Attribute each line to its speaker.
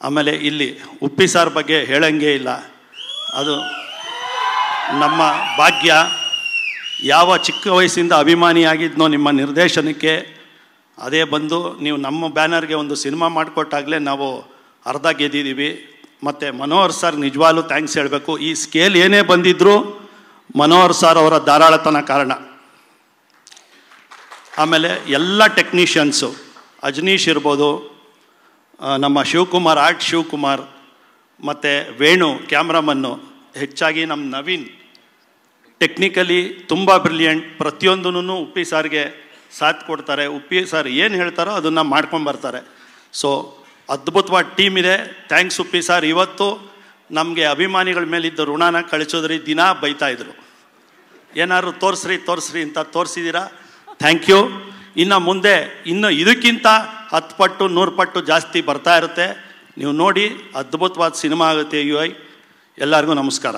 Speaker 1: ಆಮೇಲೆ ಇಲ್ಲಿ ಉಪ್ಪಿ ಸಾರ್ ಬಗ್ಗೆ ಹೇಳಂಗೇ ಇಲ್ಲ, ಅದು ನಮ್ಮ ಭಾಗ್ಯ. ಯಾವ ಚಿಕ್ಕ ವಯಸ್ಸಿಂದ ಅಭಿಮಾನಿಯಾಗಿದ್ನೋ ನಿಮ್ಮ ನಿರ್ದೇಶನಕ್ಕೆ, ಅದೇ ಬಂದು ನೀವು ನಮ್ಮ ಬ್ಯಾನರ್ಗೆ ಒಂದು ಸಿನಿಮಾ ಮಾಡಿಕೊಟ್ಟಾಗಲೇ ನಾವು ಅರ್ಧ ಗೆದ್ದಿದ್ದೀವಿ. ಮತ್ತು ಮನೋಹರ್ ಸರ್ ನಿಜವಾಗ್ಲೂ ಥ್ಯಾಂಕ್ಸ್ ಹೇಳಬೇಕು. ಈ ಸ್ಕೇಲ್ ಏನೇ ಬಂದಿದ್ದರೂ ಮನೋಹರ್ ಸರ್ ಅವರ ಧಾರಾಳತನ ಕಾರಣ. ಆಮೇಲೆ ಎಲ್ಲ ಟೆಕ್ನಿಷಿಯನ್ಸು, ಅಜನೀಶ್ ಇರ್ಬೋದು, ನಮ್ಮ ಶಿವಕುಮಾರ್, ಆರ್ಟ್ ಶಿವಕುಮಾರ್, ಮತ್ತು ವೇಣು ಕ್ಯಾಮ್ರಾಮನ್ನು, ಹೆಚ್ಚಾಗಿ ನಮ್ಮ ನವೀನ್ ಟೆಕ್ನಿಕಲಿ ತುಂಬ ಬ್ರಿಲಿಯಂಟ್. ಪ್ರತಿಯೊಂದೂ ಉಪ್ಪಿ ಸಾರ್ಗೆ ಸಾಥ್ ಕೊಡ್ತಾರೆ. ಉಪ್ಪಿ ಸರ್ ಏನು ಹೇಳ್ತಾರೋ ಅದನ್ನು ಮಾಡ್ಕೊಂಬರ್ತಾರೆ. ಸೊ ಅದ್ಭುತವಾದ ಟೀಮ್ ಇದೆ. Thanks Uppi sir. ಇವತ್ತು ನಮಗೆ ಅಭಿಮಾನಿಗಳ ಮೇಲಿದ್ದ ಋಣನ ಕಳಿಸೋದ್ರಿ, ದಿನ ಬೈತಾಯಿದ್ರು, ಏನಾದ್ರು ತೋರಿಸ್ರಿ ಅಂತ ತೋರಿಸಿದ್ದೀರಾ. Thank you. ಇನ್ನು ಮುಂದೆ ಇದಕ್ಕಿಂತ 10 ಪಟ್ಟು 100 ಪಟ್ಟು ಜಾಸ್ತಿ ಬರ್ತಾ ಇರುತ್ತೆ. ನೀವು ನೋಡಿ, ಅದ್ಭುತವಾದ ಸಿನಿಮಾ ಆಗುತ್ತೆ. ಎಲ್ಲರಿಗೂ ನಮಸ್ಕಾರ.